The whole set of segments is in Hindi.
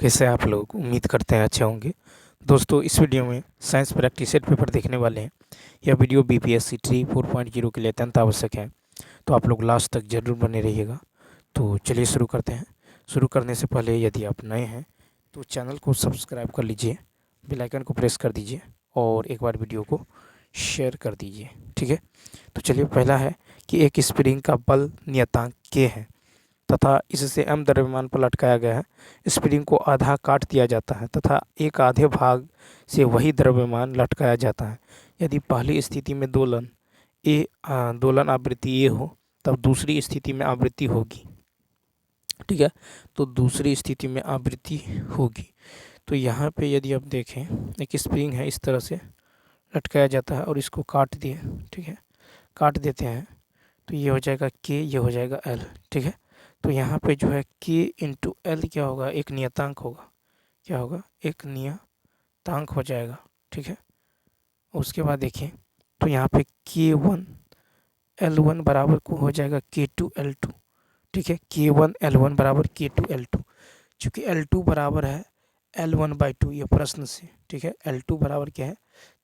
कैसे आप लोग उम्मीद करते हैं अच्छे होंगे। दोस्तों इस वीडियो में साइंस प्रैक्टिस सेट पेपर देखने वाले हैं। यह वीडियो बीपीएससी 3.4 के लिए अत्यंत आवश्यक है, तो आप लोग लास्ट तक जरूर बने रहिएगा। तो चलिए शुरू करते हैं। शुरू करने से पहले यदि आप नए हैं तो चैनल को सब्सक्राइब कर लीजिए, बेल आइकन को प्रेस कर दीजिए और एक बार वीडियो को शेयर कर दीजिए। ठीक है, तो चलिए पहला है कि एक स्प्रिंग का बल नियतांक K है तथा इससे m द्रव्यमान पर लटकाया गया है। स्प्रिंग को आधा काट दिया जाता है तथा एक आधे भाग से वही द्रव्यमान लटकाया जाता है। यदि पहली स्थिति में दोलन आवृत्ति ए हो तब दूसरी स्थिति में आवृत्ति होगी। ठीक है, तो दूसरी स्थिति में आवृत्ति होगी। तो यहाँ पे यदि आप देखें, एक स्प्रिंग है, इस तरह से लटकाया जाता है और इसको काट दिए। ठीक है, काट देते हैं तो ये हो जाएगा K, ये हो जाएगा L। ठीक है, तो यहाँ पे जो है K इंटू L क्या होगा, एक नियतांक होगा। क्या होगा, एक नियतांक हो जाएगा। ठीक है, उसके बाद देखिए तो यहाँ पे K1 L1 बराबर को हो जाएगा K2 L2। ठीक है, K1 L1 बराबर K2 L2, चूँकि L2 बराबर है L1/2 ये प्रश्न से। ठीक है, L2 बराबर क्या है,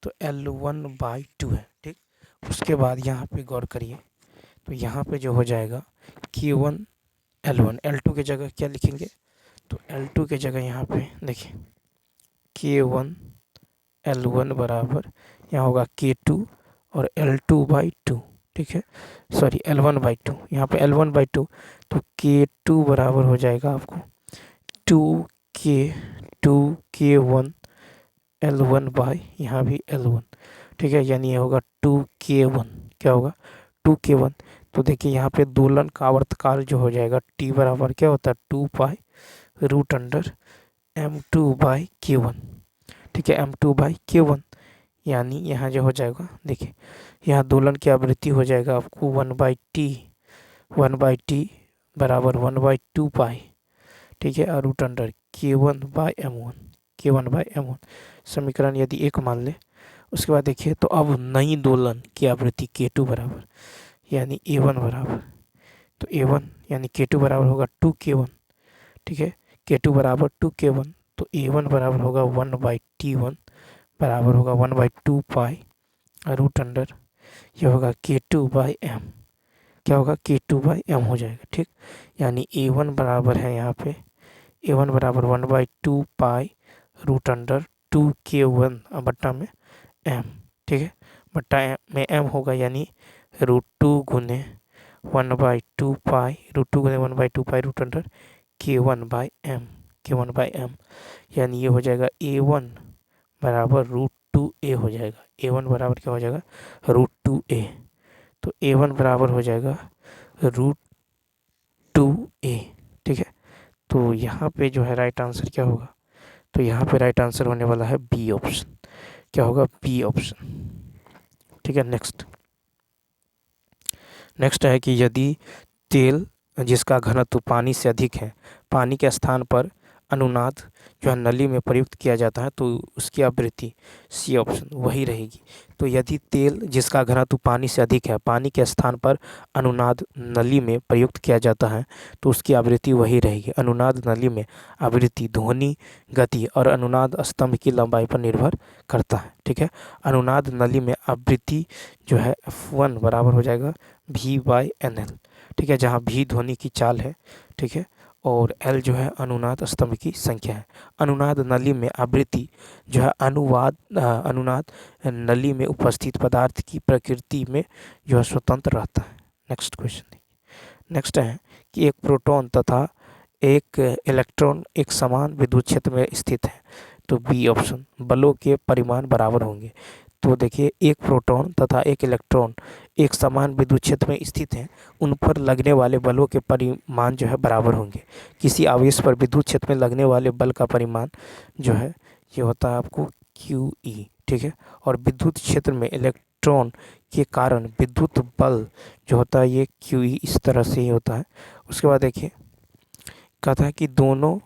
तो L1/2 है। ठीक, उसके बाद यहाँ पे गौर करिए तो यहाँ पे जो हो जाएगा K1 L1, L2 की जगह क्या लिखेंगे, तो L2 की जगह यहाँ पे देखिए K1 L1 बराबर यहाँ होगा K2 और L2/2। ठीक है, सॉरी L1/2, यहाँ पे L1/2, तो K2 बराबर हो जाएगा आपको 2K1 L1 बाई यहाँ भी L1। ठीक है, यानी ये होगा 2K1। क्या होगा, 2K1। तो देखिए यहाँ पे दोलन का आवर्तकाल जो हो जाएगा T बराबर क्या होता है 2π√m2/K1। ठीक है, m2/K1, यानी यहाँ जो हो जाएगा देखिए यहाँ दोलन की आवृत्ति हो जाएगा आपको 1/T बराबर 1/2π। ठीक है, और K1/m1 समीकरण यदि एक मान ले। उसके बाद देखिए तो अब नई दोलन की आवृत्ति K2 बराबर यानी A1 बराबर, तो A1 यानी K2 बराबर होगा 2K1। ठीक है, K2 बराबर 2K1, तो A1 बराबर होगा 1/T1 बराबर होगा 1/2π √, ये होगा K2/m। क्या होगा, K2/m हो जाएगा। ठीक, यानी A1 बराबर है यहाँ पे A1 बराबर 1/2π √, 2K1 बट्टा में m। ठीक है, बट्टा में m होगा यानी √2 गुने 1/2π √, K1/m। यानी ये हो जाएगा A1 बराबर √2a हो जाएगा। A1 बराबर क्या हो जाएगा, √2a। तो A1 बराबर हो जाएगा √2a। ठीक है, तो यहाँ पे जो है राइट आंसर क्या होगा, तो यहाँ पे राइट आंसर होने वाला है बी ऑप्शन। क्या होगा, बी ऑप्शन। ठीक है, नेक्स्ट है कि यदि तेल जिसका घनत्व पानी से अधिक है, पानी के स्थान पर अनुनाद जो है नली में प्रयुक्त किया जाता है, तो उसकी आवृत्ति सी ऑप्शन वही रहेगी। तो यदि तेल जिसका घनत्व पानी से अधिक है, पानी के स्थान पर अनुनाद नली में प्रयुक्त किया जाता है, तो उसकी आवृत्ति वही रहेगी। अनुनाद नली में आवृत्ति ध्वनि गति और अनुनाद स्तंभ की लंबाई पर निर्भर करता है। ठीक है, अनुनाद नली में आवृत्ति जो है F1 बराबर हो जाएगा V/NL। ठीक है, जहाँ V ध्वनि की चाल है। ठीक है, और L जो है अनुनाद स्तंभ की संख्या है। अनुनाद नली में आवृत्ति जो है अनुनाद नली में उपस्थित पदार्थ की प्रकृति में जो है स्वतंत्र रहता है। नेक्स्ट क्वेश्चन, नेक्स्ट है कि एक प्रोटॉन तथा एक इलेक्ट्रॉन एक समान विद्युत क्षेत्र में स्थित है, तो बी ऑप्शन बलों के परिमाण बराबर होंगे। तो देखिए एक प्रोटॉन तथा एक इलेक्ट्रॉन एक समान विद्युत क्षेत्र में स्थित हैं, उन पर लगने वाले बलों के परिमाण जो है बराबर होंगे। किसी आवेश पर विद्युत क्षेत्र में लगने वाले बल का परिमाण जो है ये होता है आपको QE। ठीक है, और विद्युत क्षेत्र में इलेक्ट्रॉन के कारण विद्युत बल जो होता है ये QE इस तरह से ही होता है। उसके बाद देखिए कहता है कि दोनों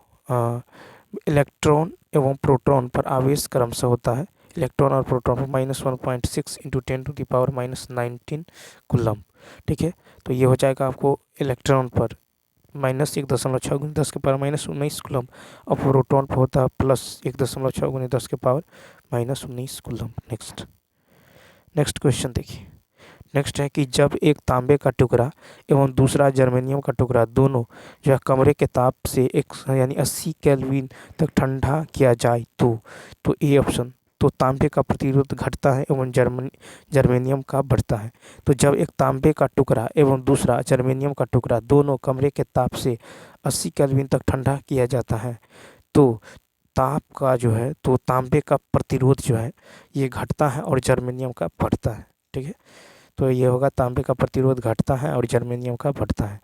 इलेक्ट्रॉन एवं प्रोटॉन पर आवेश क्रमशः होता है। इलेक्ट्रॉन और प्रोटॉन पर -1.6 × 10⁻⁻19 कूलम्ब। ठीक है, तो ये हो जाएगा आपको इलेक्ट्रॉन पर माइनस 1.6 गुनी 10 के पावर माइनस 19 कूलम, और प्रोटॉन पर होता है प्लस 1.6 गुनी 10 के power minus 19 coulomb. Next question देखिए। नेक्स्ट है कि जब एक तांबे का टुकड़ा एवं दूसरा जर्मेनियम का टुकड़ा दोनों जो है कमरे के ताप से एक यानी 80 केल्विन तक ठंडा किया जाए तो ए ऑप्शन, तो तांबे का प्रतिरोध घटता है एवं जर्मेनियम का बढ़ता है। तो जब एक तांबे का टुकड़ा एवं दूसरा जर्मेनियम का टुकड़ा दोनों कमरे के ताप से 80 केल्विन तक ठंडा किया जाता है तो ताप का जो है तो तांबे का प्रतिरोध जो है ये घटता है और जर्मेनियम का बढ़ता है। ठीक है, तो ये होगा तांबे का प्रतिरोध घटता है और जर्मेनियम का बढ़ता है।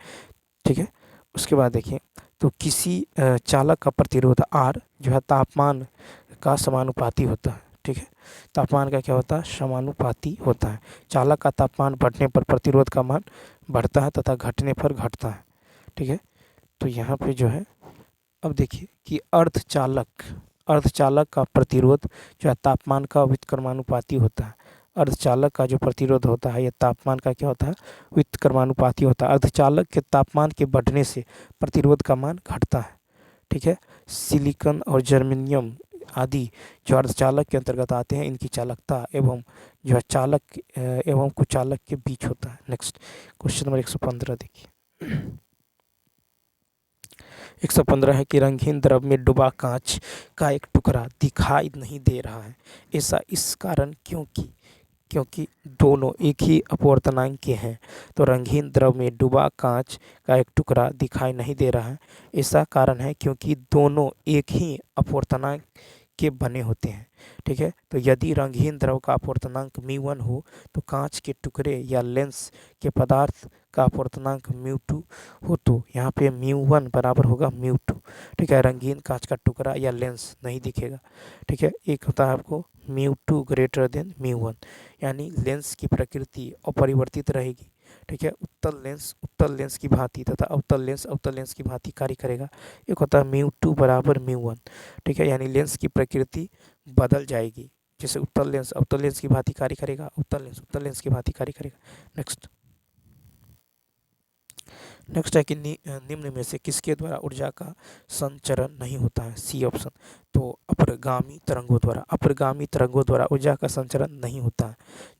ठीक है, उसके बाद देखिए, तो किसी चालक का प्रतिरोध R जो है तापमान का समानुपाती होता है। ठीक है, तापमान का क्या होता है, समानुपाती होता है। चालक का तापमान बढ़ने पर प्रतिरोध का मान बढ़ता है तथा घटने पर घटता है। ठीक है, तो यहाँ पे जो है अब देखिए कि अर्धचालक का प्रतिरोध जो है तापमान का व्युत्क्रमानुपाती होता है। अर्धचालक का जो प्रतिरोध होता है यह तापमान का क्या होता है, व्युत्क्रमानुपाती होता है। अर्धचालक के तापमान के बढ़ने से प्रतिरोध का मान घटता है। ठीक है, सिलिकॉन और जर्मेनियम आदि जो अर्धचालक के अंतर्गत आते हैं, इनकी चालकता एवं जो है चालक एवं कुचालक के बीच होता है। नेक्स्ट क्वेश्चन नंबर 115 देखिए। 115 है कि रंगीन द्रव में डूबा कांच का एक टुकड़ा दिखाई नहीं दे रहा है, ऐसा इस कारण क्योंकि दोनों एक ही अपवर्तनांक के हैं। तो रंगीन द्रव में डूबा कांच का एक टुकड़ा दिखाई नहीं दे रहा है, ऐसा कारण है क्योंकि दोनों एक ही अपवर्तनांक के बने होते हैं। ठीक है, तो यदि रंगहीन द्रव का अपवर्तनांक μ1 हो तो कांच के टुकड़े या लेंस के पदार्थ का अपवर्तनांक μ2 हो, तो यहाँ पे μ1 बराबर होगा μ2। ठीक है, रंगीन कांच का टुकड़ा या लेंस नहीं दिखेगा। ठीक है, एक होता है आपको μ2 ग्रेटर देन μ1, यानी लेंस की प्रकृति अपरिवर्तित रहेगी। ठीक है, उत्तल लेंस की भांति तथा अवतल लेंस की भांति कार्य करेगा। एक होता है μ2 बराबर μ1। ठीक है, यानी लेंस की प्रकृति बदल जाएगी, जैसे उत्तल लेंस की भांति कार्य करेगा, उत्तल लेंस की भांति कार्य करेगा। नेक्स्ट है कि निम्न में से किसके द्वारा ऊर्जा का संचरण नहीं होता है, सी ऑप्शन। तो अपरगामी तरंगों द्वारा ऊर्जा का संचरण नहीं होता है।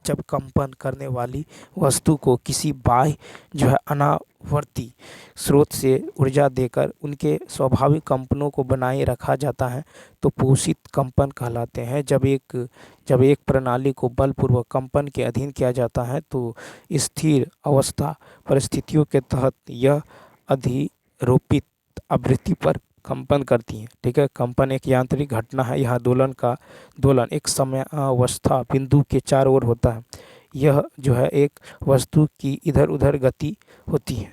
जब कंपन करने वाली वस्तु को किसी बाह्य जो है अनावर्ती स्रोत से ऊर्जा देकर उनके स्वाभाविक कंपनों को बनाए रखा जाता है तो पोषित कंपन कहलाते हैं। जब एक प्रणाली को बलपूर्वक कंपन के अधीन किया जाता है तो स्थिर अवस्था परिस्थितियों के तहत यह अधिरोपित आवृत्ति पर कंपन करती है। ठीक है, कंपन एक यांत्रिक घटना है। यहाँ दोलन एक समयावस्था बिंदु के चारों ओर होता है। यह जो है एक वस्तु की इधर उधर गति होती है।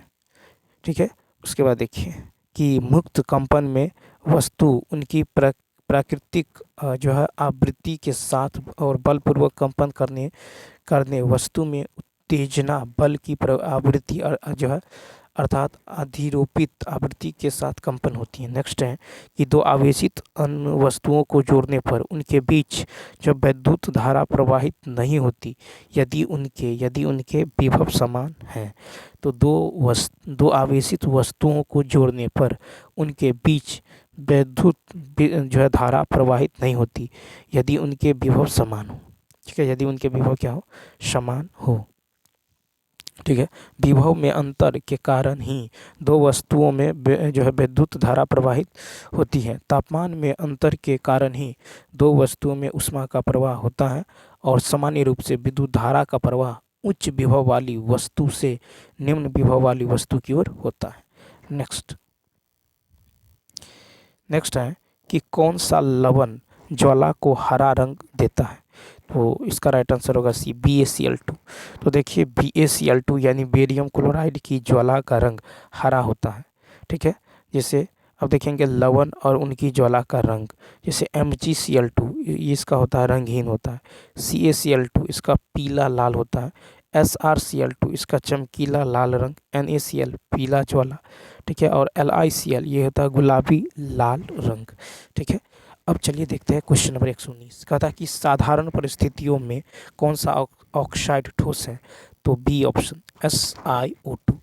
ठीक है, उसके बाद देखिए कि मुक्त कंपन में वस्तु उनकी प्राकृतिक जो है आवृत्ति के साथ और बलपूर्वक कंपन करने वस्तु में उत्तेजना बल की आवृत्ति जो है अर्थात अधिरोपित आवृत्ति के साथ कंपन होती है। नेक्स्ट है कि दो आवेशित अन्य वस्तुओं को जोड़ने पर उनके बीच जब विद्युत धारा प्रवाहित नहीं होती यदि उनके विभव समान हैं। तो दो आवेशित वस्तुओं को जोड़ने पर उनके बीच विद्युत जो है धारा प्रवाहित नहीं होती यदि उनके विभव समान हो। ठीक है, यदि उनके विभव क्या हो, समान हो। ठीक है, विभव में अंतर के कारण ही दो वस्तुओं में जो है विद्युत धारा प्रवाहित होती है। तापमान में अंतर के कारण ही दो वस्तुओं में ऊष्मा का प्रवाह होता है और सामान्य रूप से विद्युत धारा का प्रवाह उच्च विभव वाली वस्तु से निम्न विभव वाली वस्तु की ओर होता है। नेक्स्ट है कि कौन सा लवण ज्वाला को हरा रंग देता है, तो इसका राइट आंसर होगा सी, BaCl2। तो देखिए BaCl2 यानी बेरियम क्लोराइड की ज्वाला का रंग हरा होता है। ठीक है, जैसे अब देखेंगे लवण और उनकी ज्वाला का रंग, जैसे MgCl2 इसका होता है रंगहीन होता है, CaCl2 इसका पीला लाल होता है, SrCl2 इसका चमकीला लाल रंग, NaCl पीला ज्वाला। ठीक है, और LiCl ये होता है गुलाबी लाल रंग। ठीक है, अब चलिए देखते हैं क्वेश्चन नंबर 119। कहता है कि साधारण परिस्थितियों में कौन सा ऑक्साइड ठोस है, तो बी ऑप्शन SiO2।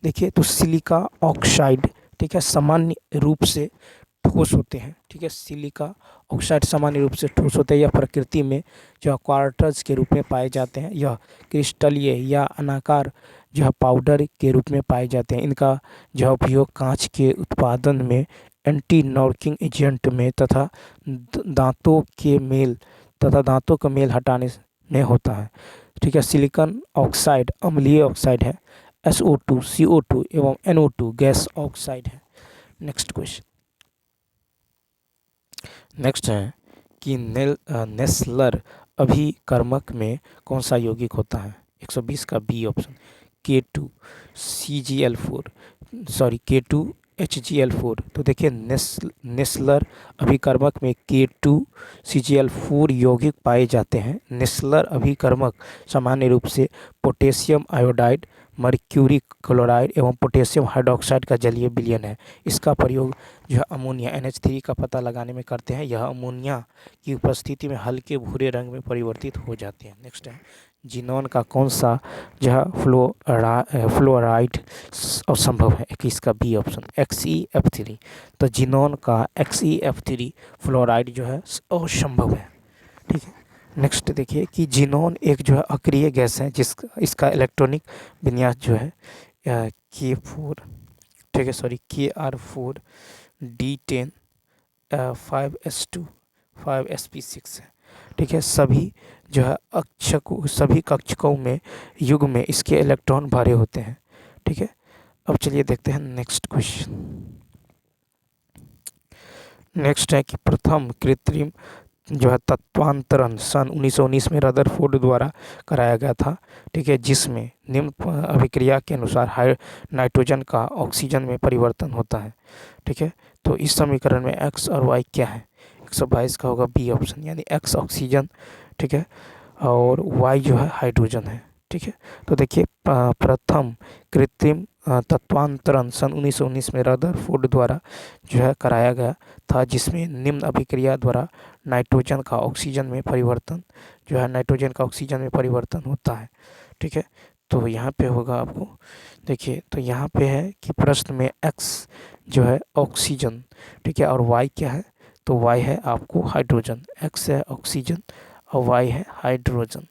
देखिए तो सिलिका ऑक्साइड, ठीक है, सामान्य रूप से ठोस होते हैं, ठीक है, सिलिका ऑक्साइड सामान्य रूप से ठोस होते हैं। यह प्रकृति में जो क्वार्टज के रूप में पाए जाते हैं। यह क्रिस्टलीय या अनाकार जो है पाउडर के रूप में पाए जाते हैं। इनका जो उपयोग कांच के उत्पादन में, एंटी नॉकिंग एजेंट में तथा दांतों का मेल हटाने में होता है, ठीक है। सिलिकॉन ऑक्साइड अम्लीय ऑक्साइड है। SO2, CO2 एवं NO2 गैस ऑक्साइड है। नेक्स्ट क्वेश्चन, नेक्स्ट है कि नेस्लर अभिकर्मक में कौन सा यौगिक होता है? 120 का बी ऑप्शन K2HGL4। तो देखिए नेस्लर अभिकर्मक में K2CGL4 यौगिक पाए जाते हैं। नेस्लर अभिकर्मक सामान्य रूप से पोटेशियम आयोडाइड, मर्क्यूरी क्लोराइड एवं पोटेशियम हाइड्रोक्साइड का जलीय विलयन है। इसका प्रयोग जो है अमोनिया NH3 का पता लगाने में करते हैं। यह अमोनिया की उपस्थिति में हल्के भूरे रंग में परिवर्तित हो जाते हैं। नेक्स्ट है जिनोन का कौन सा जो है फ्लोराइड असंभव है? 21 का बी ऑप्शन XeF3। तो जिनोन का XeF3 फ्लोराइड जो है असंभव है, ठीक है। नेक्स्ट देखिए कि जिनोन एक जो है अक्रिय गैस है जिसका इसका इलेक्ट्रॉनिक विन्यास जो है K4, ठीक है, सॉरी Kr4D10 5s2 5sp6 है, ठीक है। सभी जो है सभी कक्षकों में युग में इसके इलेक्ट्रॉन भरे होते हैं, ठीक है। अब चलिए देखते हैं नेक्स्ट क्वेश्चन। नेक्स्ट है कि प्रथम कृत्रिम जो है तत्वांतरण सन 1919 में रदरफोर्ड द्वारा कराया गया था, ठीक है, जिसमें निम्न अभिक्रिया के अनुसार नाइट्रोजन का ऑक्सीजन में परिवर्तन होता है, ठीक है। तो इस समीकरण में x और y क्या है? 122 का होगा बी ऑप्शन, यानी x ऑक्सीजन, ठीक है, और y जो है हाइड्रोजन है, ठीक है। तो देखिए प्रथम कृत्रिम तत्वांतरण सन 1919 में रदरफोर्ड द्वारा जो है कराया गया था, जिसमें निम्न अभिक्रिया द्वारा नाइट्रोजन का ऑक्सीजन में परिवर्तन होता है, ठीक है। तो यहाँ पे होगा आपको, देखिए तो यहाँ पे है कि प्रश्न में x जो है ऑक्सीजन, ठीक है, और y क्या है? तो y है आपको हाइड्रोजन। x है ऑक्सीजन और y है हाइड्रोजन,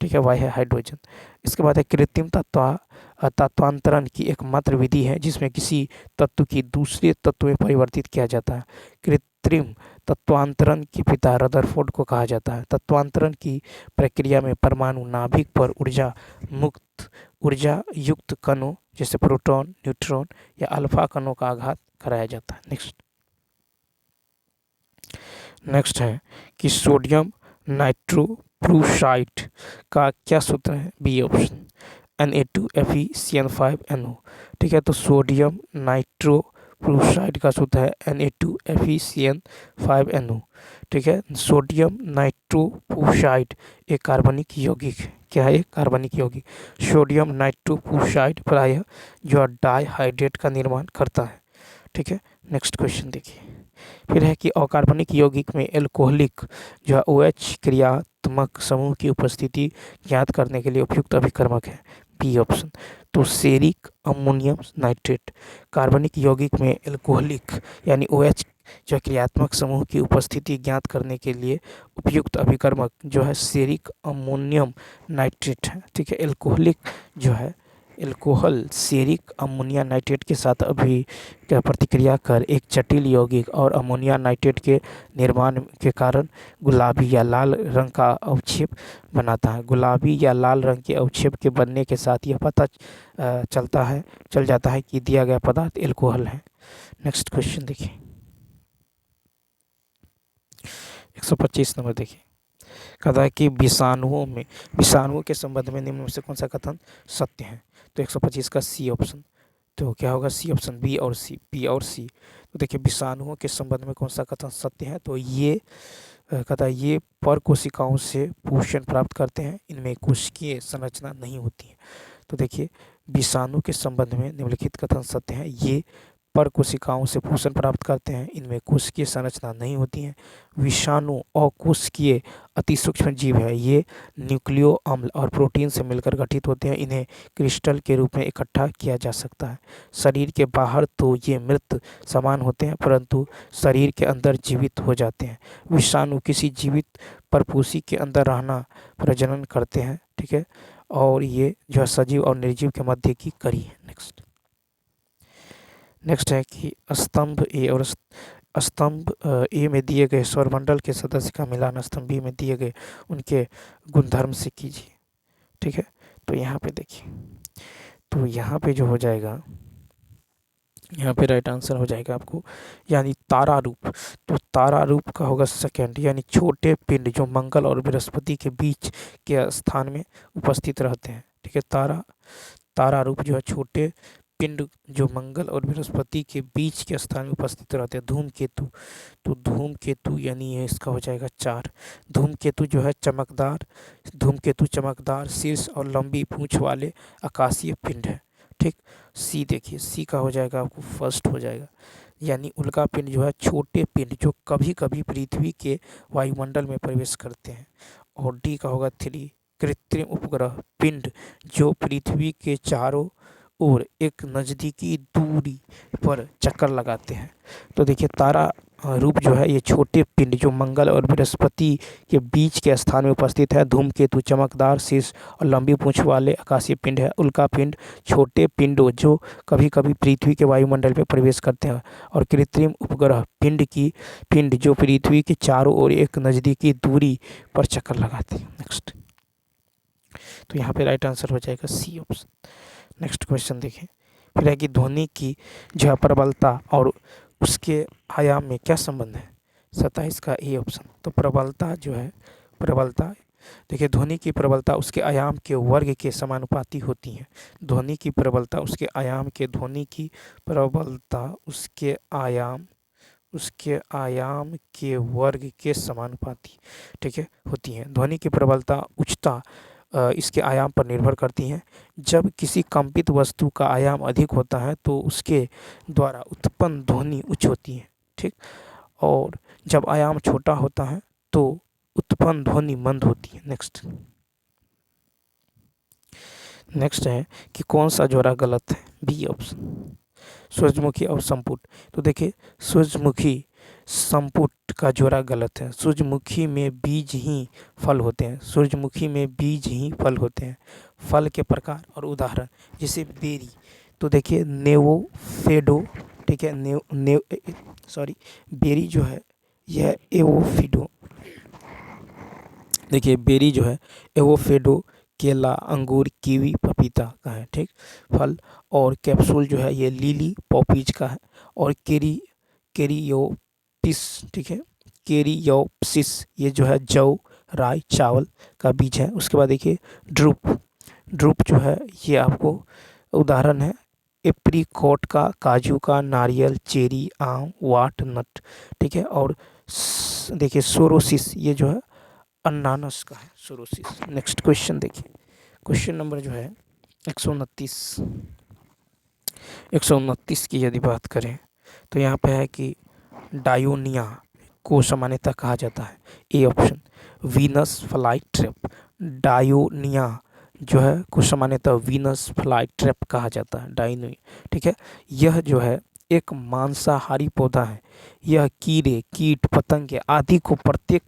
ठीक है, y है हाइड्रोजन। इसके बाद है कृत्रिम तत्वांतरण की एकमात्र विधि है जिसमें किसी तत्व की दूसरे तत्व में परिवर्तित किया जाता है। कृत्रिम तत्वांतरण के पिता रदरफोर्ड को कहा जाता है। तत्वांतरण की प्रक्रिया में परमाणु नाभिक पर ऊर्जा युक्त कणों जैसे प्रोटॉन, न्यूट्रॉन या अल्फा कणों का आघात कराया जाता है। नेक्स्ट है कि सोडियम नाइट्रोप्लूसाइड का क्या सूत्र है? बी ऑप्शन Na2FeCN5NO, ठीक है। तो सोडियम नाइट्रोप्लूसाइड का सूत्र है Na2FeCN5NO, ठीक है। सोडियम नाइट्रोप्लूसाइड एक कार्बनिक यौगिक है। क्या है? एक कार्बनिक यौगिक। सोडियम नाइट्रोप्लूसाइड प्रायः जो डाइहाइड्रेट का निर्माण करता है, ठीक है। नेक्स्ट क्वेश्चन देखिए, फिर है कि अकार्बनिक यौगिक में एल्कोहलिक जो है OH क्रियात्मक समूह की उपस्थिति ज्ञात करने के लिए उपयुक्त अभिकर्मक है। B option. तो सेरिक अमोनियम नाइट्रेट। कार्बनिक यौगिक में एल्कोहलिक यानी OH जो क्रियात्मक समूह की उपस्थिति ज्ञात करने के लिए उपयुक्त अभिकर्मक जो है सेरिक अमोनियम नाइट्रेट है, ठीक है। एल्कोहलिक जो है एल्कोहल सेरिक अमोनिया नाइट्रेट के साथ प्रतिक्रिया कर एक जटिल यौगिक और अमोनिया नाइट्रेट के निर्माण के कारण गुलाबी या लाल रंग का अवक्षेप बनाता है। गुलाबी या लाल रंग के अवक्षेप के बनने के साथ यह पता चल जाता है कि दिया गया पदार्थ एल्कोहल है। नेक्स्ट क्वेश्चन देखिए, 125 नंबर देखिए, कहता है कि विषाणुओं के संबंध में निम्न में से कौन सा कथन सत्य है? तो 125 का सी ऑप्शन। तो क्या होगा? सी ऑप्शन, बी और सी। तो देखिए विषाणुओं के संबंध में कौन सा कथन सत्य है? तो ये कहता है ये पर कोशिकाओं से पोषण प्राप्त करते हैं, इनमें कोशिकीय संरचना नहीं होती है। तो देखिए विषाणु के संबंध में निम्नलिखित कथन सत्य है। ये पर कोशिकाओं से पोषण प्राप्त करते हैं। इनमें कोशिकीय संरचना नहीं होती है। विषाणु अकोशिकीय अति सूक्ष्म जीव है। ये न्यूक्लियो अम्ल और प्रोटीन से मिलकर गठित होते हैं। इन्हें क्रिस्टल के रूप में इकट्ठा किया जा सकता है। शरीर के बाहर तो ये मृत समान होते हैं, परंतु शरीर के अंदर जीवित हो जाते हैं। विषाणु किसी जीवित परपोषी के अंदर रहना प्रजनन करते हैं, ठीक है, और ये जो है सजीव और निर्जीव के मध्य की कड़ी है। नेक्स्ट है कि स्तंभ ए और स्तंभ ए में दिए गए सौरमंडल के सदस्य का मिलान स्तंभ बी में दिए गए उनके गुणधर्म से कीजिए, ठीक है। तो यहाँ पे देखिए, तो यहाँ पे जो हो जाएगा, यहाँ पे राइट आंसर हो जाएगा आपको यानी तारा रूप। तो तारा रूप का होगा सेकंड, यानी छोटे पिंड जो मंगल और बृहस्पति के बीच के स्थान में उपस्थित रहते हैं, ठीक है। तारा रूप जो है छोटे पिंड जो मंगल और बृहस्पति के बीच के स्थान में उपस्थित रहते हैं। धूमकेतु, तो धूमकेतु यानी ये इसका हो जाएगा 4। धूमकेतु जो है चमकदार शीर्ष और लंबी पूंछ वाले आकाशीय पिंड है, ठीक। सी देखिए, सी का हो जाएगा आपको फर्स्ट हो जाएगा, यानी उल्का पिंड जो है छोटे पिंड जो कभी कभी पृथ्वी के वायुमंडल में प्रवेश करते हैं। और डी का होगा 3, कृत्रिम उपग्रह पिंड जो पृथ्वी के चारों ओर एक नज़दीकी दूरी पर चक्कर लगाते हैं। तो देखिए तारा रूप जो है ये छोटे पिंड जो मंगल और बृहस्पति के बीच के स्थान में उपस्थित है। धूमकेतु चमकदार शीर्ष और लंबी पूंछ वाले आकाशीय पिंड है। उल्का पिंड छोटे पिंडों जो कभी कभी पृथ्वी के वायुमंडल में प्रवेश करते हैं। और कृत्रिम उपग्रह पिंड जो पृथ्वी के चारों ओर एक नज़दीकी दूरी पर चक्कर लगाते हैं। नेक्स्ट, तो यहाँ पे राइट आंसर हो जाएगा सी ऑप्शन। नेक्स्ट क्वेश्चन देखें, फिर है कि ध्वनि की जो है प्रबलता और उसके आयाम में क्या संबंध है। 27 का ए ऑप्शन। तो प्रबलता जो है, प्रबलता देखिए ध्वनि की प्रबलता उसके आयाम के वर्ग के समानुपाती होती है। ध्वनि की प्रबलता उसके आयाम के वर्ग के समानुपाती, ठीक है, होती है। ध्वनि की प्रबलता उच्चता इसके आयाम पर निर्भर करती हैं। जब किसी कंपित वस्तु का आयाम अधिक होता है तो उसके द्वारा उत्पन्न ध्वनि उच्च होती है, ठीक। और जब आयाम छोटा होता है तो उत्पन्न ध्वनि मंद होती है। नेक्स्ट है कि कौन सा जोड़ा गलत है। बी ऑप्शन, सूरजमुखी और संपुट। तो देखिए सूरजमुखी संपुट का जोड़ा गलत है। सूरजमुखी में बीज ही फल होते हैं। फल के प्रकार और उदाहरण जैसे बेरी, तो देखिए नेवोफेडो, ठीक है, बेरी जो है यह एवोफिडो, देखिए बेरी जो है एवोफेडो केला, अंगूर, कीवी, पपीता का है, ठीक, फल। और कैप्सूल जो है ये लिली पॉपीज का है। और केरियोपिस, ठीक है, केरियोप्सिस ये जो है जौ, राई, चावल का बीज है। उसके बाद देखिए ड्रूप जो है ये आपको उदाहरण है एप्रीकॉट का, काजू का, नारियल, चेरी, आम, वाटनट, ठीक है। और देखिए सोरोसिस ये जो है अनानास का है, सोरोसिस। नेक्स्ट क्वेश्चन देखिए, क्वेश्चन नंबर जो है 129 की यदि बात करें तो यहाँ पे है कि डायोनिया को सामान्यतः कहा जाता है। A option, Venus fly trap. Dionaea जो है को सामान्यतः वीनस फ्लाई ट्रैप कहा जाता है, डायोनिया, ठीक है। यह जो है एक मांसाहारी पौधा है। यह कीड़े, कीट, पतंगे आदि को प्रत्येक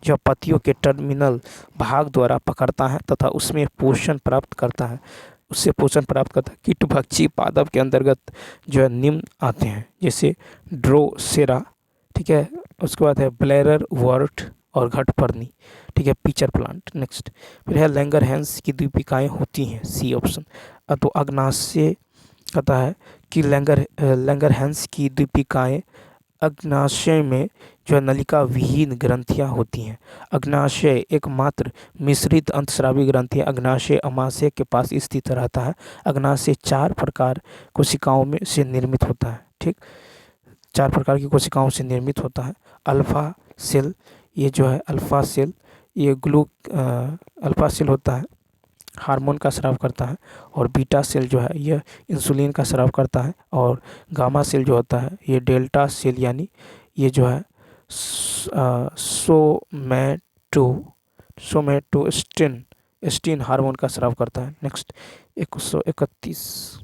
जो पत्तियों के टर्मिनल भाग द्वारा पकड़ता है तथा उसमें पोषण प्राप्त करता है। कीट भक्षी पादप के अंतर्गत जो है निम्न आते हैं जैसे ड्रोसेरा, ठीक है, उसके बाद है ब्लैरर वर्ट और घटपर्णी, ठीक है, पिचर प्लांट। नेक्स्ट, फिर है लैंगरहैंस की दीपिकाएँ होती हैं। C option. तो अग्नाशय कहता है कि लैंगरहैंस की दीपिकाएँ अग्नाशय में जो है नलिका विहीन ग्रंथियाँ होती हैं। अग्नाशय एकमात्र मिश्रित अंतस्रावी ग्रंथि अग्नाशय अमाशय के पास स्थित रहता है। अग्नाशय 4 प्रकार कोशिकाओं में से निर्मित होता है, ठीक, 4 प्रकार की कोशिकाओं से निर्मित होता है। अल्फा सेल, ये जो है अल्फा सेल ये अल्फा सेल होता है। हार्मोन का स्राव करता है, और बीटा सेल जो है यह इंसुलिन का स्राव करता है, और गामा सेल जो होता है ये डेल्टा सेल यानी ये जो है सोमेटोस्टिन स्टिन हार्मोन का स्राव करता है। नेक्स्ट 131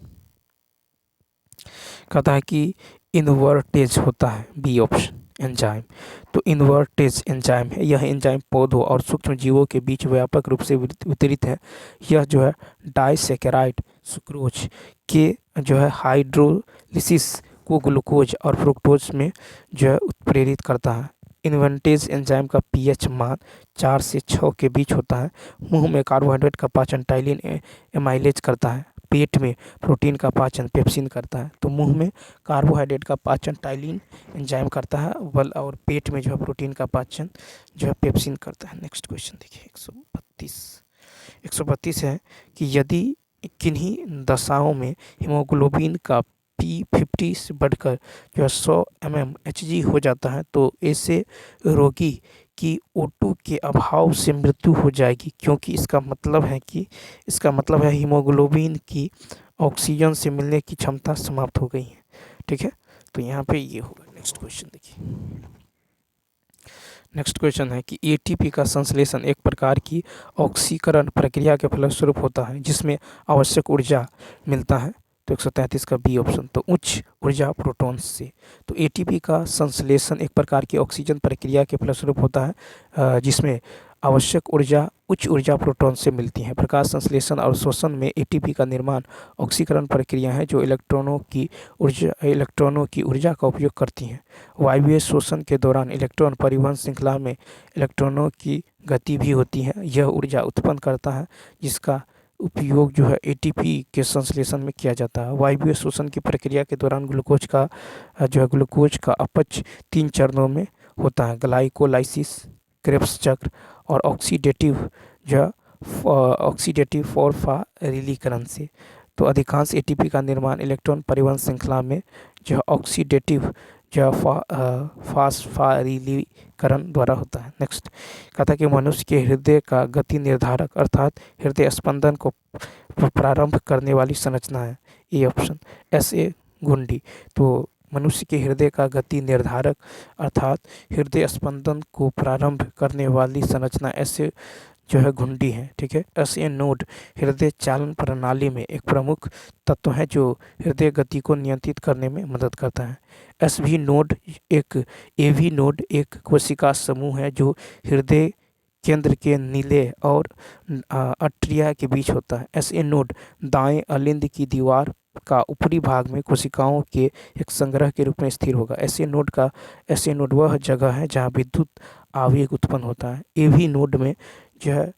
कहता है कि इन्वर्टेज होता है, बी ऑप्शन एंजाइम। तो इन्वर्टेज एंजाइम है, यह एंजाइम पौधों और सूक्ष्म जीवों के बीच व्यापक रूप से वितरित है। यह जो है डाइसैकेराइड सुक्रोज के जो है हाइड्रोलिसिस को ग्लूकोज और फ्रुक्टोज में जो है उत्प्रेरित करता है। इन्वर्टेज एंजाइम का पीएच मान 4 से 6 के बीच होता है। मुंह में कार्बोहाइड्रेट का पाचन टाइलिन एमाइलेज करता है। पेट में प्रोटीन का पाचन पेप्सिन करता है। तो मुंह में कार्बोहाइड्रेट का पाचन टाइलिन एंजाइम करता है, और पेट में जो है प्रोटीन का पाचन जो है पेप्सिन करता है। नेक्स्ट क्वेश्चन देखिए 132 है कि यदि किन्हीं दशाओं में हीमोग्लोबिन का P50 से बढ़कर जो है 100 mmHg हो जाता है तो ऐसे रोगी की O2 के अभाव से मृत्यु हो जाएगी, क्योंकि इसका मतलब है हीमोग्लोबिन की ऑक्सीजन से मिलने की क्षमता समाप्त हो गई है। ठीक है, तो यहाँ पे ये होगा। नेक्स्ट क्वेश्चन देखिए। नेक्स्ट क्वेश्चन है कि एटीपी का संश्लेषण एक प्रकार की ऑक्सीकरण प्रक्रिया के फलस्वरूप होता है जिसमें आवश्यक ऊर्जा मिलता है। तो 133 का बी ऑप्शन, तो उच्च ऊर्जा प्रोटॉन्स से। तो एटीपी का संश्लेषण एक प्रकार की ऑक्सीजन प्रक्रिया के फलस्वरूप होता है जिसमें आवश्यक ऊर्जा उच्च ऊर्जा प्रोटॉन से मिलती है। प्रकाश संश्लेषण और श्वसन में एटीपी का निर्माण ऑक्सीकरण प्रक्रिया है जो इलेक्ट्रॉनों की ऊर्जा का उपयोग करती हैं। वायवीय श्वसन के दौरान इलेक्ट्रॉन परिवहन श्रृंखला में इलेक्ट्रॉनों की गति भी होती है। यह ऊर्जा उत्पन्न करता है जिसका उपयोग जो है एटीपी के संश्लेषण में किया जाता है। वायवीय श्वसन की प्रक्रिया के दौरान ग्लूकोज का अपच 3 चरणों में होता है: ग्लाइकोलाइसिस, क्रेब्स चक्र और ऑक्सीडेटिव फॉस्फोरिलीकरण से। तो अधिकांश एटीपी का निर्माण इलेक्ट्रॉन परिवहन श्रृंखला में जो ऑक्सीडेटिव फॉस्फोरिलीकरण द्वारा होता है। नेक्स्ट कहता है कि मनुष्य के हृदय का गति निर्धारक अर्थात हृदय स्पंदन को प्रारंभ करने वाली संरचना है। ए ऑप्शन SA घुंडी। तो मनुष्य के हृदय का गति निर्धारक अर्थात हृदय स्पंदन को प्रारंभ करने वाली संरचना ऐसे जो है घुंडी है। ठीक है, SA नोड हृदय चालन प्रणाली में एक प्रमुख तत्व है जो हृदय गति को नियंत्रित करने में मदद करता है। AV नोड एक कोशिका समूह है जो हृदय केंद्र के नीले और अट्रिया के बीच होता है। SA नोड दाएं अलिंद की दीवार का ऊपरी भाग में कोशिकाओं के एक संग्रह के रूप में स्थिर होगा। SA नोड वह जगह है जहां विद्युत आवेग उत्पन्न होता है। AV नोड में जो है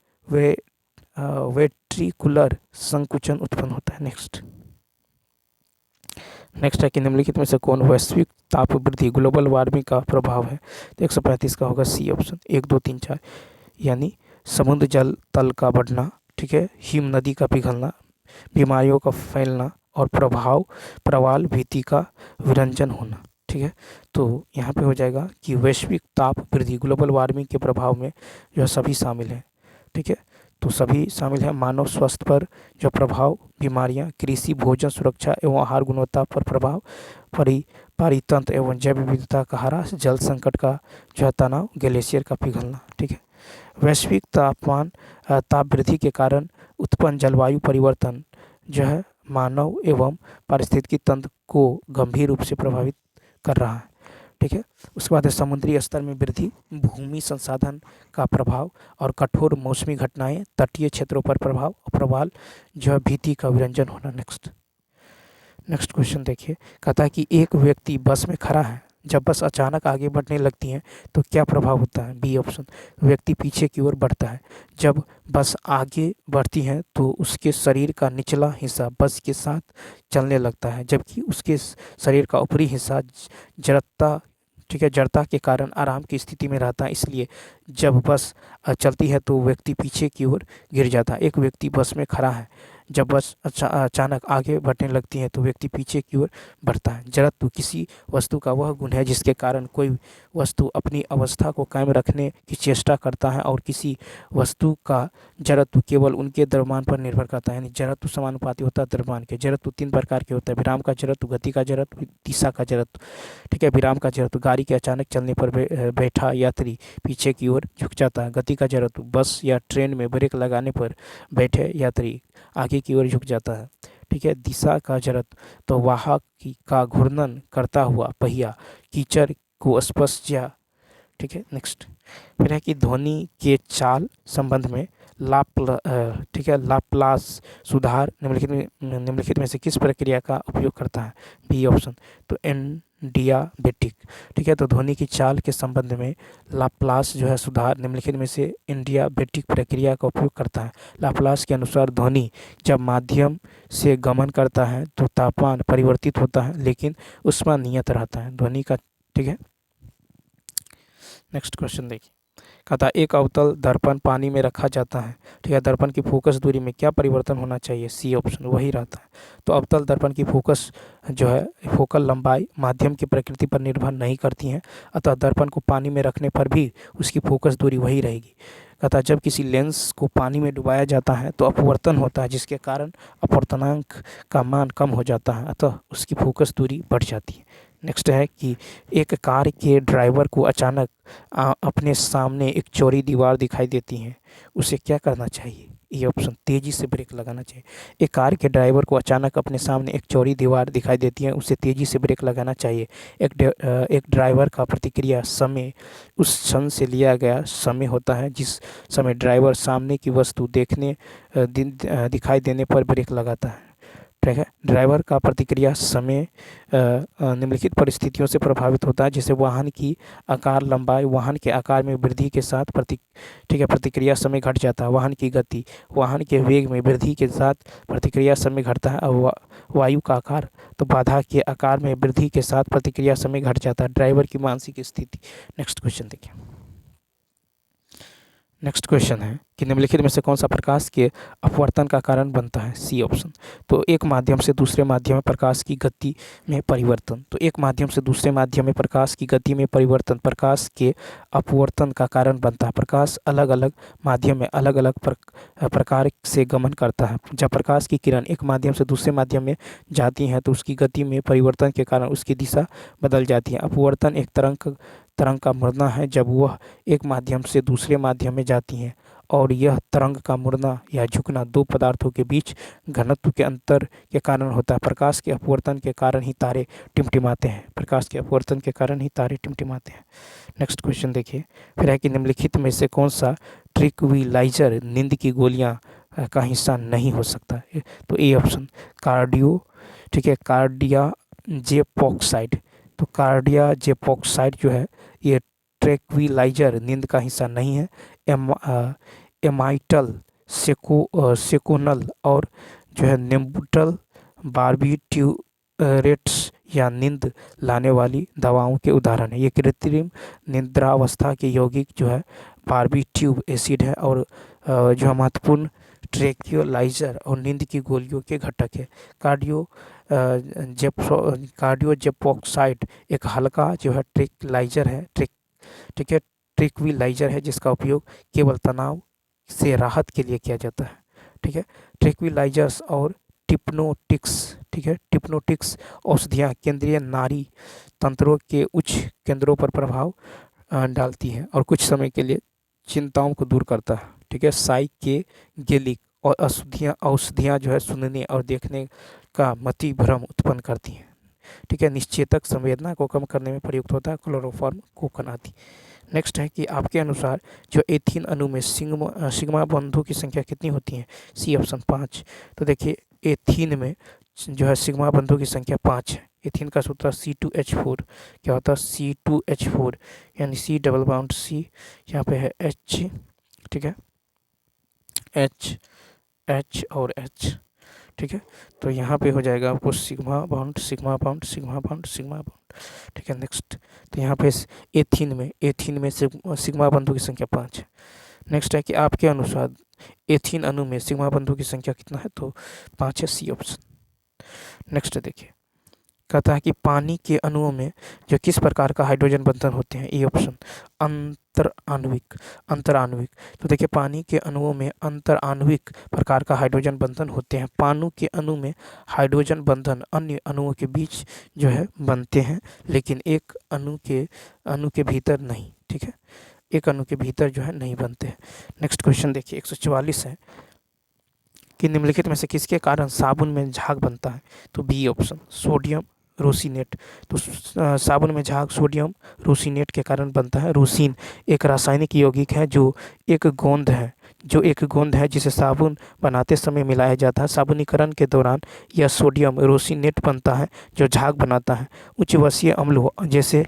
वेट्रिकुलर संकुचन उत्पन्न होता है। नेक्स्ट है कि निम्नलिखित में से कौन वैश्विक ताप वृद्धि ग्लोबल वार्मिंग का प्रभाव है। तो 135 का होगा सी ऑप्शन 1, 2, 3, 4 यानी समुद्र जल तल का बढ़ना, ठीक है, हिम नदी का पिघलना, बीमारियों का फैलना और प्रवाल भीति का विरंजन होना। ठीक है, तो यहाँ पे हो जाएगा कि वैश्विक ताप वृद्धि ग्लोबल वार्मिंग के प्रभाव में जो सभी शामिल हैं। ठीक है, तो सभी शामिल हैं। मानव स्वास्थ्य पर जो प्रभाव, बीमारियां, कृषि, भोजन सुरक्षा एवं आहार गुणवत्ता पर प्रभाव, पारितंत्र एवं जैव विविधता का ह्रास, जल संकट का जो तनाव, ग्लेशियर का पिघलना। ठीक है, वैश्विक ताप वृद्धि के कारण उत्पन्न जलवायु परिवर्तन जो है मानव एवं पारिस्थितिकी तंत्र को गंभीर रूप से प्रभावित कर रहा है। ठीक है, उसके बाद समुद्री स्तर में वृद्धि, भूमि संसाधन का प्रभाव और कठोर मौसमी घटनाएं, तटीय क्षेत्रों पर प्रभाव, प्रवाल जो है भीति का विरंजन होना। नेक्स्ट क्वेश्चन देखिए, कहता है कि एक व्यक्ति बस में खड़ा है, जब बस अचानक आगे बढ़ने लगती है तो क्या प्रभाव होता है। बी ऑप्शन, व्यक्ति पीछे की ओर बढ़ता है। जब बस आगे बढ़ती है तो उसके शरीर का निचला हिस्सा बस के साथ चलने लगता है, जबकि उसके शरीर का ऊपरी हिस्सा जड़ता के कारण आराम की स्थिति में रहता है। इसलिए जब बस चलती है तो व्यक्ति पीछे की ओर गिर जाता है। एक व्यक्ति बस में खड़ा है, जब बस अचानक आगे बढ़ने लगती है तो व्यक्ति पीछे की ओर बढ़ता है। जड़त्व किसी वस्तु का वह गुण है जिसके कारण कोई वस्तु अपनी अवस्था को कायम रखने की चेष्टा करता है, और किसी वस्तु का जड़त्व केवल उनके द्रव्यमान पर निर्भर करता है। यानी जड़त्व समानुपाती होता है द्रव्यमान के। जड़त्व 3 प्रकार के होते हैं: विराम का जड़त्व, गति का जड़त्व, दिशा का जड़त्व। ठीक है, विराम का जड़त्व गाड़ी के अचानक चलने पर बैठा यात्री पीछे की ओर झुक जाता है। गति का जड़त्व बस या ट्रेन में ब्रेक लगाने पर बैठे यात्री आगे की ओर झुक जाता है। ठीक है, दिशा का जड़त्व तो वाहक का घूर्णन करता हुआ पहिया कीचड़ को स्पर्श या। ठीक है, नेक्स्ट फिर है कि ध्वनि के चाल संबंध में ठीक है, लाप्लास सुधार निम्नलिखित में से किस प्रक्रिया का उपयोग करता है? बी ऑप्शन, तो एडियाबेटिक। ठीक है, तो ध्वनि की चाल के संबंध में लाप्लास जो है सुधार निम्नलिखित में से एडियाबेटिक प्रक्रिया का उपयोग करता है। लाप्लास के अनुसार ध्वनि जब माध्यम से गमन करता है तो तापमान परिवर्तित होता है लेकिन ऊष्मा नियत रहता है ध्वनि का। ठीक है, नेक्स्ट क्वेश्चन देखिए। कहता एक अवतल दर्पण पानी में रखा जाता है। ठीक है, दर्पण की फोकस दूरी में क्या परिवर्तन होना चाहिए? सी ऑप्शन, वही रहता है। तो अवतल दर्पण की फोकस जो है फोकल लंबाई माध्यम की प्रकृति पर निर्भर नहीं करती है, अतः दर्पण को पानी में रखने पर भी उसकी फोकस दूरी वही रहेगी। कहता जब किसी लेंस को पानी में डुबाया जाता है तो अपवर्तन होता है, जिसके कारण अपवर्तनांक का मान कम हो जाता है, अतः उसकी फोकस दूरी बढ़ जाती है। नेक्स्ट है कि एक कार के ड्राइवर को अचानक अपने सामने एक चौड़ी दीवार दिखाई देती है, उसे क्या करना चाहिए? ये ऑप्शन, तेज़ी से ब्रेक लगाना चाहिए। एक कार के ड्राइवर को अचानक अपने सामने एक चौड़ी दीवार दिखाई देती है, उसे तेज़ी से ब्रेक लगाना चाहिए। एक ड्राइवर का प्रतिक्रिया समय उस क्षण से लिया गया समय होता है जिस समय ड्राइवर सामने की वस्तु दिखाई देने पर ब्रेक लगाता है। ठीक है, ड्राइवर का प्रतिक्रिया समय निम्नलिखित परिस्थितियों से प्रभावित होता है, जैसे वाहन की आकार लंबाई, वाहन के आकार में वृद्धि के साथ ठीक है प्रतिक्रिया समय घट जाता है। वाहन की गति, वाहन के वेग में वृद्धि के साथ प्रतिक्रिया समय घटता है। और वायु का आकार, तो बाधा के आकार में वृद्धि के साथ प्रतिक्रिया समय घट जाता है। ड्राइवर की मानसिक स्थिति। नेक्स्ट क्वेश्चन देखिए। नेक्स्ट क्वेश्चन है कि निम्नलिखित में से कौन सा प्रकाश के अपवर्तन का कारण बनता है? सी ऑप्शन, तो एक माध्यम से दूसरे माध्यम में प्रकाश की गति में परिवर्तन। तो एक माध्यम से दूसरे माध्यम में प्रकाश की गति में परिवर्तन प्रकाश के अपवर्तन का कारण बनता है। प्रकाश अलग अलग माध्यम में अलग अलग प्रकार से गमन करता है। जब प्रकाश की किरण एक माध्यम से दूसरे माध्यम में जाती हैं तो उसकी गति में परिवर्तन के कारण उसकी दिशा बदल जाती है। अपवर्तन एक तरंग का मुड़ना है जब वह एक माध्यम से दूसरे माध्यम में जाती हैं, और यह तरंग का मुड़ना या झुकना दो पदार्थों के बीच घनत्व के अंतर के कारण होता है। प्रकाश के अपवर्तन के कारण ही तारे टिमटिमाते हैं। प्रकाश के अपवर्तन के कारण ही तारे टिमटिमाते हैं। नेक्स्ट क्वेश्चन देखिए। फिर है कि निम्नलिखित में से कौन सा ट्रैंक्विलाइजर नींद की गोलियां का हिस्सा नहीं हो सकता? तो ए ऑप्शन, कार्डियो। ठीक है, कार्डियाजेपोक्साइड। तो कार्डियाजेपोक्साइड जो है ये ट्रैंक्विलाइजर नींद का हिस्सा नहीं है। एमाइटल, सेकोनल और जो है निम्बुटल बार्बिट्यूरेट्स या नींद लाने वाली दवाओं के उदाहरण है। ये कृत्रिम निद्रावस्था के यौगिक जो है बार्बिट्यूब एसिड है, और जो है महत्वपूर्ण ट्रैंक्विलाइजर और नींद की गोलियों के घटक है। कार्डियोजेपोक्साइड एक हल्का जो है ट्रैंक्विलाइजर है। ठीक है, ट्रैंक्विलाइजर है जिसका उपयोग केवल तनाव से राहत के लिए किया जाता है। ठीक है, ट्रैंक्विलाइजर्स और टिप्नोटिक्स। ठीक है, टिप्नोटिक्स औषधियाँ केंद्रीय नाड़ी तंत्रों के उच्च केंद्रों पर प्रभाव डालती है और कुछ समय के लिए चिंताओं को दूर करता है। ठीक है, साइकेडेलिक और औषधियाँ जो है सुनने और देखने का मति भ्रम उत्पन्न करती हैं। ठीक है, निश्चेतक संवेदना को कम करने में प्रयुक्त होता है। क्लोरोफॉर्म, कोकन आदि। नेक्स्ट है कि आपके अनुसार जो एथीन अणु में सिग्मा बंधु की संख्या कितनी होती है? C option, 5। तो देखिए एथीन में जो है सिग्मा बंधु की संख्या 5 है। एथीन का सूत्र C2H4 क्या होता है? C2H4 यानी C डबल बाउंड C, यहाँ पे है H। ठीक है, H और H। ठीक है, तो यहाँ पे हो जाएगा आपको sigma bond sigma bond sigma bond sigma bond. ठीक है, नेक्स्ट तो यहाँ पे एथीन में सिग्मा बंधु की संख्या 5 है। नेक्स्ट है कि आपके अनुसार एथीन अणु में सिग्मा बंधुओं की संख्या कितना है, तो 5 है, सी ऑप्शन। नेक्स्ट देखिए, कहता है कि पानी के अणुओं में जो किस प्रकार का हाइड्रोजन बंधन होते हैं, ए ऑप्शन अंतर आणविक। अंतर आणविक, तो देखिए पानी के अणुओं में अंतर आणविक प्रकार का हाइड्रोजन बंधन होते हैं। पानी के अणु में हाइड्रोजन बंधन अन्य अणुओं के बीच जो है बनते हैं, लेकिन एक अणु के भीतर नहीं, ठीक है, एक अणु के भीतर जो है नहीं बनते हैं। नेक्स्ट क्वेश्चन देखिए 144 है कि निम्नलिखित में से किसके कारण साबुन में झाग बनता है, तो बी ऑप्शन सोडियम रोसिनेट। तो साबुन में झाग सोडियम रोसिनेट के कारण बनता है। रोसिन एक रासायनिक यौगिक है जो एक गोंद है जिसे साबुन बनाते समय मिलाया जाता है। साबुनीकरण के दौरान यह सोडियम रोसिनेट बनता है जो झाग बनाता है। उच्च वर्षीय अम्ल जैसे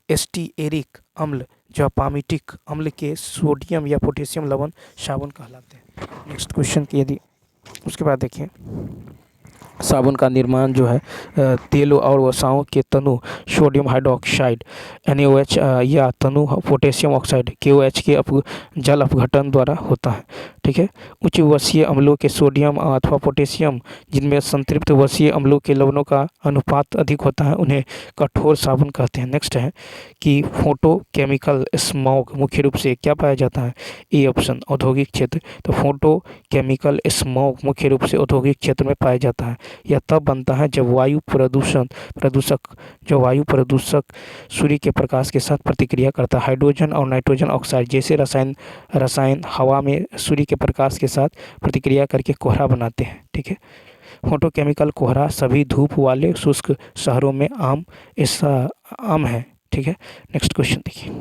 एस्टिएरिक अम्ल जो पामिटिक अम्ल के सोडियम या पोटेशियम लवण साबुन कहलाते हैं। नेक्स्ट क्वेश्चन की यदि उसके बाद देखिए, साबुन का निर्माण जो है तेलों और वसाओं के तनु सोडियम हाइड्रोक्साइड NaOH या तनु पोटेशियम ऑक्साइड KOH के जल अपघटन द्वारा होता है, ठीक है। उच्च वसीय अम्लों के सोडियम अथवा पोटेशियम जिनमें संतृप्त वसीय अम्लों के लवणों का अनुपात अधिक होता है उन्हें कठोर साबुन कहते हैं। नेक्स्ट है कि फोटोकेमिकल स्मॉग मुख्य रूप से क्या पाया जाता है, ए ऑप्शन औद्योगिक क्षेत्र। तो फोटोकेमिकल स्मॉग मुख्य रूप से औद्योगिक क्षेत्र में पाया जाता है। यह तब बनता है जब वायु प्रदूषक सूर्य के प्रकाश के साथ प्रतिक्रिया करता है। हाइड्रोजन और नाइट्रोजन ऑक्साइड जैसे रसायन हवा में सूर्य के प्रकाश के साथ प्रतिक्रिया करके कोहरा बनाते हैं, ठीक है। फोटोकेमिकल कोहरा सभी धूप वाले शुष्क शहरों में आम है, ठीक है। नेक्स्ट क्वेश्चन देखिए,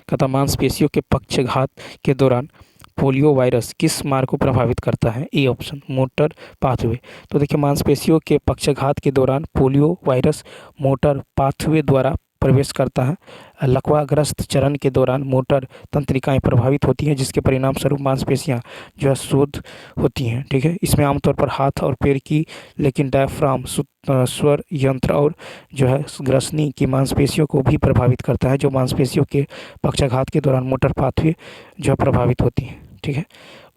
कहता मांसपेशियों के पक्षाघात के दौरान पोलियो वायरस किस मार्ग को प्रभावित करता है, ए ऑप्शन मोटर पाथवे। तो देखिए मांसपेशियों के पक्षाघात के दौरान पोलियो वायरस मोटर पाथवे द्वारा प्रवेश करता है। लकवाग्रस्त चरण के दौरान मोटर तंत्रिकाएं प्रभावित होती हैं जिसके परिणाम स्वरूप मांसपेशियां जो है शोध होती हैं, ठीक है। इसमें आमतौर पर हाथ और पैर की, लेकिन डायफ्राम स्वर यंत्र और जो है ग्रसनी की मांसपेशियों को भी प्रभावित करता है, जो मांसपेशियों के पक्षाघात के दौरान मोटर पाथवे जो है प्रभावित होती हैं, ठीक है।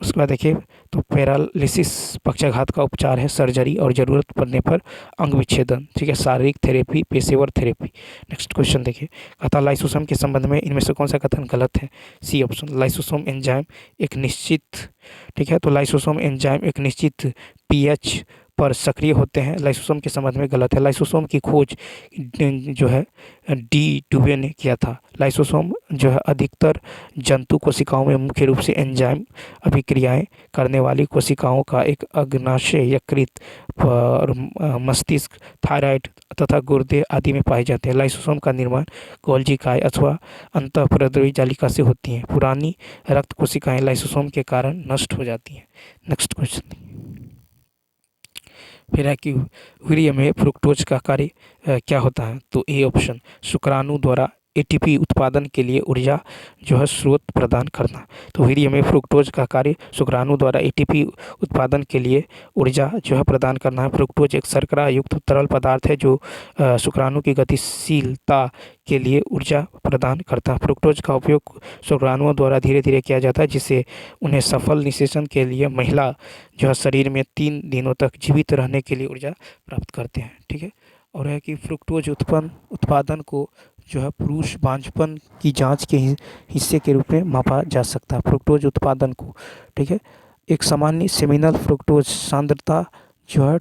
उसके बाद देखिए, तो पैरालिसिस पक्षाघात का उपचार है सर्जरी और ज़रूरत पड़ने पर अंग विच्छेदन, ठीक है, शारीरिक थेरेपी, पेशेवर थेरेपी। नेक्स्ट क्वेश्चन देखिए, कहता लाइसोसोम के संबंध में इनमें से कौन सा कथन गलत है, सी ऑप्शन लाइसोसोम एंजाइम एक निश्चित, ठीक है, तो लाइसोसोम एंजाइम एक निश्चित pH पर सक्रिय होते हैं। लाइसोसोम के संबंध में गलत है। लाइसोसोम की खोज जो है डी डुबे ने किया था। लाइसोसोम जो है अधिकतर जंतु कोशिकाओं में मुख्य रूप से एंजाइम अभिक्रियाएं करने वाली कोशिकाओं का एक अग्नाशय यकृत पर मस्तिष्क, थायराइड तथा गुर्दे आदि में पाए जाते हैं। लाइसोसोम का निर्माण गोल्जी काय अथवा अंतःपरद्रवी जालिका से होती हैं। पुरानी रक्त कोशिकाएं लाइसोसोम के कारण नष्ट हो जाती हैं। नेक्स्ट क्वेश्चन, फिर है कि वीर्य में फ्रुक्टोज का कार्य क्या होता है, तो ए ऑप्शन शुक्राणु द्वारा ATP उत्पादन के लिए ऊर्जा जो है स्रोत प्रदान करना। तो वीर्य में फ्रुक्टोज का कार्य शुक्राणु द्वारा ATP उत्पादन के लिए ऊर्जा जो है प्रदान करना है। फ्रुक्टोज एक शर्करा युक्त तरल पदार्थ है जो शुक्राणु की गतिशीलता के लिए ऊर्जा प्रदान करता है। फ्रुक्टोज का उपयोग शुक्राणुओं द्वारा धीरे धीरे किया जाता है जिससे उन्हें सफल निषेचन के लिए महिला जो है शरीर में 3 दिनों तक जीवित रहने के लिए ऊर्जा प्राप्त करते हैं, ठीक है। और है कि फ्रुक्टोज उत्पादन को जो है पुरुष बांझपन की जांच के हिस्से के रूप में मापा जा सकता है। फ्रुक्टोज उत्पादन को, ठीक है, एक सामान्य सेमिनल फ्रुक्टोज सांद्रता जो है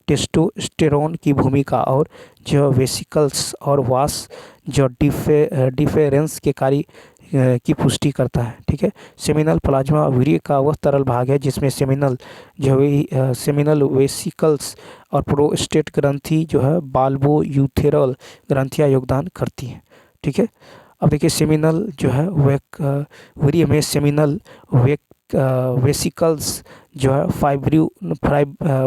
टेस्टोस्टेरोन की भूमिका और जो वेसिकल्स और वास जो डिफरेंस के कार्य की पुष्टि करता है, ठीक है। सेमिनल प्लाज्मा वीर्य का वह तरल भाग है जिसमें सेमिनल वेसिकल्स और प्रोस्टेट ग्रंथि जो है बाल्बो यूथेरल ग्रंथियां योगदान करती हैं, ठीक है। अब देखिए सेमिनल जो है वीर्य में सेमिनल वेसिकल्स जो है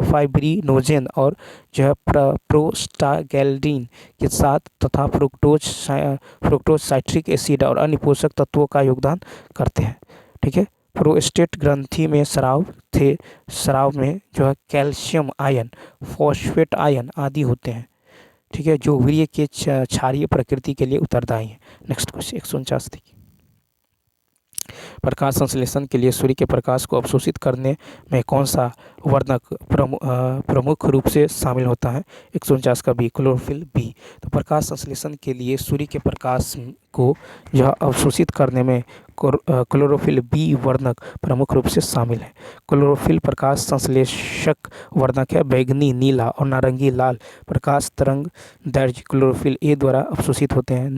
फाइब्रिनोजेन और जो है प्रोस्टागैल्डिन के साथ तथा फ्रुक्टोज साइट्रिक एसिड और अन्य पोषक तत्वों का योगदान करते हैं, ठीक है। प्रोस्टेट ग्रंथि में स्राव में जो है कैल्शियम आयन, फॉस्फेट आयन आदि होते हैं, ठीक है, जो वीर्य के क्षारीय प्रकृति के लिए उत्तरदायी है। नेक्स्ट क्वेश्चन 149 देखिए, प्रकाश संश्लेषण के लिए सूर्य के प्रकाश को अवशोषित करने में कौन सा वर्णक प्रमुख रूप से शामिल होता है? 149 का बी, क्लोरोफिल बी। तो प्रकाश संश्लेषण के लिए सूर्य के प्रकाश को यह अवशोषित करने में क्लोरोफिल बी वर्णक प्रमुख रूप से शामिल है। क्लोरोफिल प्रकाश संश्लेषक वर्णक है। बैगनी, नीला और नारंगी लाल प्रकाश तरंग दैर्ध्य क्लोरोफिल ए द्वारा अवशोषित होते हैं।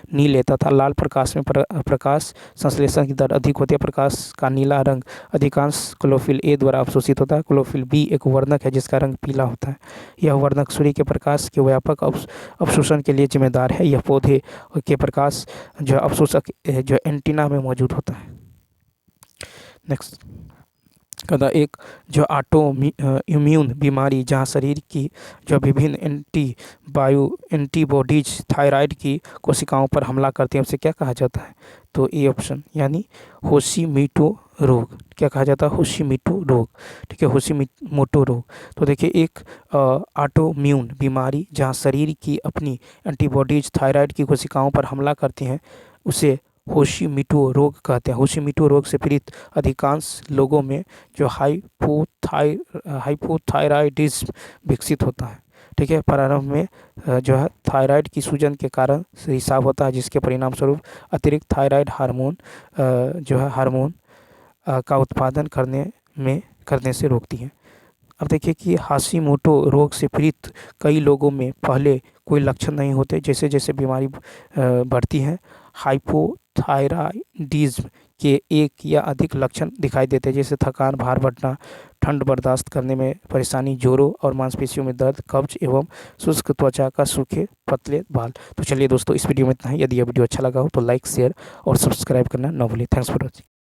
नीले तथा लाल प्रकाश में प्रकाश संश्लेषण की दर अधिक होती है। प्रकाश का नीला रंग अधिकांश क्लोरोफिल ए द्वारा अवशोषित होता है। क्लोरोफिल बी एक वर्णक है जिसका रंग पीला होता है। यह वर्णक सूर्य के प्रकाश के व्यापक अवशोषण के लिए जिम्मेदार है। यह पौधे के प्रकाश जो अवशोषक जो एंटीना में मौजूद होता है। नेक्स्ट कहता एक जो इम्यून बीमारी जहां शरीर की जो विभिन्न एंटीबॉडीज थायराइड की कोशिकाओं पर हमला करती हैं उसे क्या कहा जाता है? तो ए ऑप्शन यानी होशिमिटो रोग। क्या कहा जाता है? होशिमिटो रोग। ठीक है, होशिमिटो रोग। तो देखिए एक ऑटोइम्यून बीमारी जहां शरीर की अपनी एंटीबॉडीज थायराइड की कोशिकाओं पर हमला करती हैं उसे होशिमिटो रोग कहते हैं। होशिमिटो रोग से पीड़ित अधिकांश लोगों में जो हाइपोथायराइडिज्म विकसित होता है। ठीक है, प्रारंभ में जो है थायराइड की सूजन के कारण रिसाव होता है जिसके परिणाम स्वरूप अतिरिक्त थायराइड हार्मोन जो है हार्मोन का उत्पादन करने से रोकती है। अब देखिए कि हाशिमोटो रोग से पीड़ित कई लोगों में पहले कोई लक्षण नहीं होते। जैसे जैसे बीमारी बढ़ती है हाइपोथायराइडिज्म के एक या अधिक लक्षण दिखाई देते हैं, जैसे थकान, भार बढ़ना, ठंड बर्दाश्त करने में परेशानी, जोड़ों और मांसपेशियों में दर्द, कब्ज एवं शुष्क त्वचा का सूखे पतले बाल। तो चलिए दोस्तों, इस वीडियो में इतना ही। यदि यह वीडियो अच्छा लगा हो तो लाइक, शेयर और सब्सक्राइब करना न भूलिए। Thanks for watching.